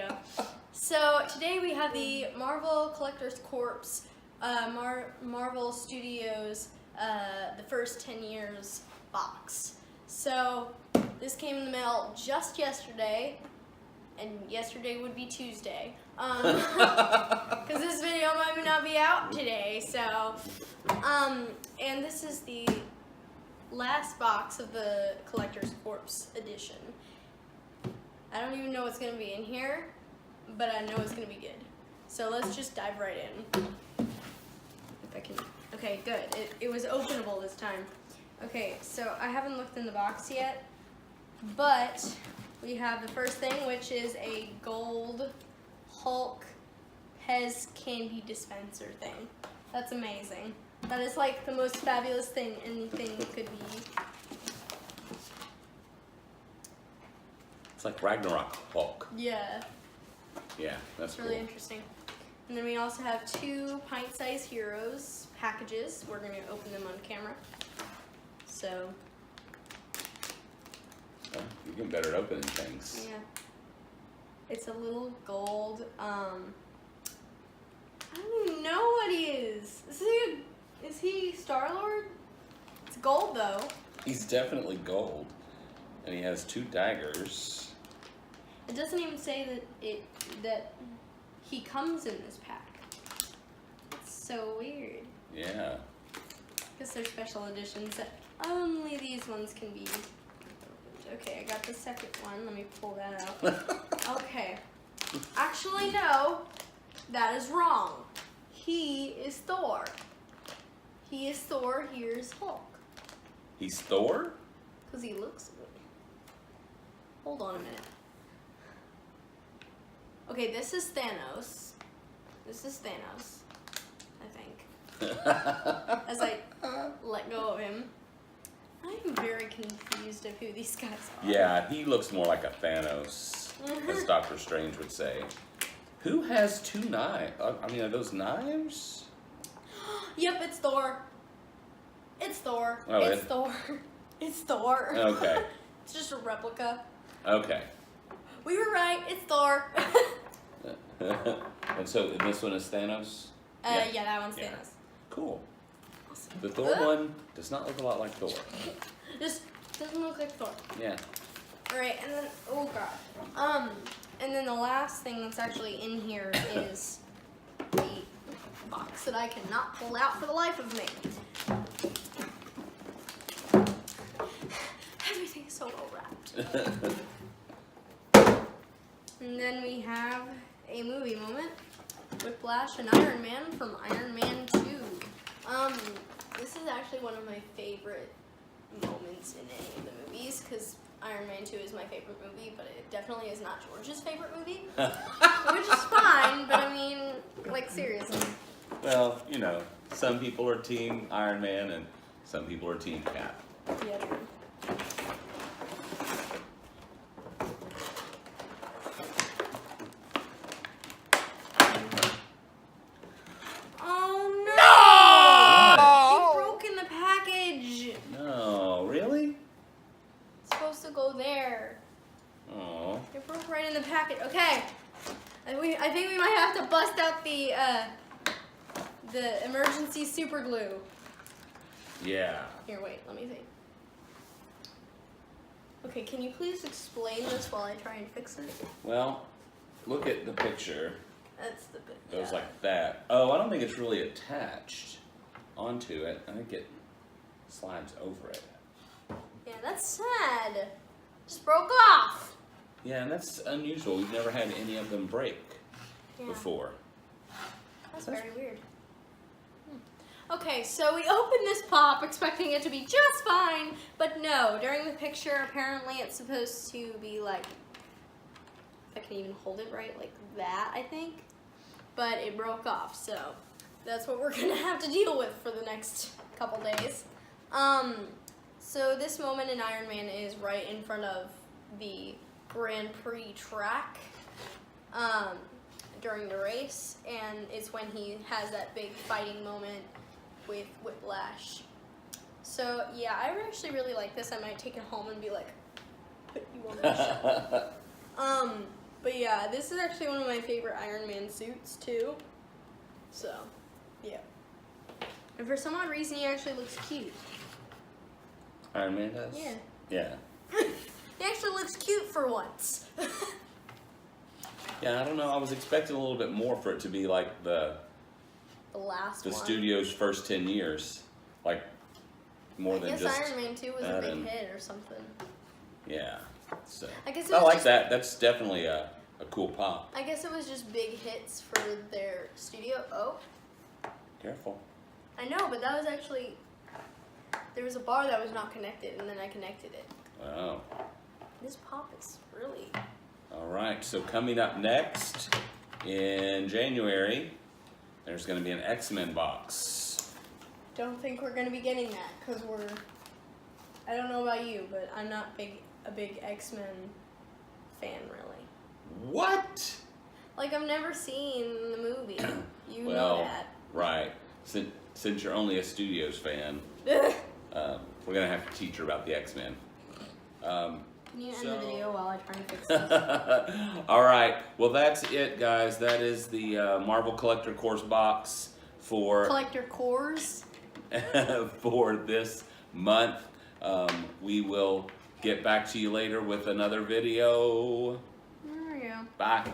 go. So today we have the Marvel Collector's Corps, Marvel Studios, the first 10 years box. So this came in the mail just yesterday, and yesterday would be Tuesday, because this video might not be out today. So, and this is the last box of the Collector's Corps edition. I don't even know what's going to be in here, but I know it's going to be good. So let's just dive right in. If I can. Okay, good. It was openable this time. Okay, so I haven't looked in the box yet, but we have the first thing, which is a gold Hulk Pez candy dispenser thing. That's amazing. That is like the most fabulous thing anything could be. It's like Ragnarok Hulk. Yeah. Yeah, that's It's really cool. interesting. And then we also have 2 pint-sized Heroes packages. We're going to open them on camera. So, Oh, you're getting better at opening things. yeah. It's a little gold, I don't even know what he is. Is he Star-Lord? It's gold, though. He's definitely gold. And he has 2 daggers. It doesn't even say that he comes in this pack. It's so weird. Yeah. Because they're special editions that only these ones can be opened. Okay, I got the second one. Let me pull that out. Okay. Actually, no. That is wrong. He is Thor. He is Thor. Here's Hulk. He's Thor? Because he looks good. Hold on a minute. Okay, this is Thanos. This is Thanos, I think. As I let go of him. I'm very confused of who these guys are. Yeah, he looks more like a Thanos, as Doctor Strange would say. Who has 2 knives? I mean, are those knives? Yep, it's Thor. It's Thor. Oh, it's Thor. It's Thor. Okay. It's just a replica. Okay. We were right. It's Thor. And so this one is Thanos? Yeah, that one's Yeah. Thanos. Cool. The Thor one does not look a lot like Thor. Just doesn't look like Thor. Yeah. Alright, and then, oh god. And then the last thing that's actually in here is the box that I cannot pull out for the life of me. Everything is so well wrapped. And then we have a movie moment. Whiplash and Iron Man from Iron Man 2. This is actually one of my favorite moments in any of the movies, because Iron Man 2 is my favorite movie, but it definitely is not George's favorite movie. Which is fine, but I mean, like, seriously. Well, you know, some people are Team Iron Man and some people are Team Cap. Yeah, true. Go there. Oh. It broke right in the packet. Okay. I think we might have to bust out the emergency super glue. Yeah. Here, wait. Let me see. Okay, can you please explain this while I try and fix it? Well, look at the picture. That's the bit. It goes like that. Oh, I don't think it's really attached onto it. I think it slides over it. Yeah, that's sad. Just broke off. Yeah, and that's unusual. We've never had any of them break before. That's very weird. Okay, so we opened this pop expecting it to be just fine, but no. During the picture, apparently it's supposed to be like, if I can even hold it right, like that, I think. But it broke off, so that's what we're gonna have to deal with for the next couple days. So this moment in Iron Man is right in front of the Grand Prix track during the race, and it's when he has that big fighting moment with Whiplash. So yeah, I actually really like this. I might take it home and be like, put you on my shelf. But yeah, this is actually one of my favorite Iron Man suits too. So, yeah. And for some odd reason, he actually looks cute. Iron Man does? Yeah. Yeah. He actually looks cute for once. Yeah, I don't know. I was expecting a little bit more for it to be like the last the one. studio's first 10 years. Like, more I than guess just... Iron Man 2 was a that big and- hit or something. Yeah. So I guess it I was like just- that. That's definitely a cool pop. I guess it was just big hits for their studio. Oh, Careful. I know, but that was actually... There was a bar that was not connected, and then I connected it. Wow. This pop is really... All right. So coming up next in January, there's going to be an X-Men box. Don't think we're gonna be getting that because we're. I don't know about you, but I'm not a big X-Men fan really. What? Like I've never seen the movie. You know Well, that. right. Since you're only a Studios fan, we're gonna have to teach her about the X-Men. Can you end So- the video while I try and fix this? All right. Well, that's it, guys. That is the Marvel Collector Course box for Collector cores. for this month. We will get back to you later with another video. There we go. Bye.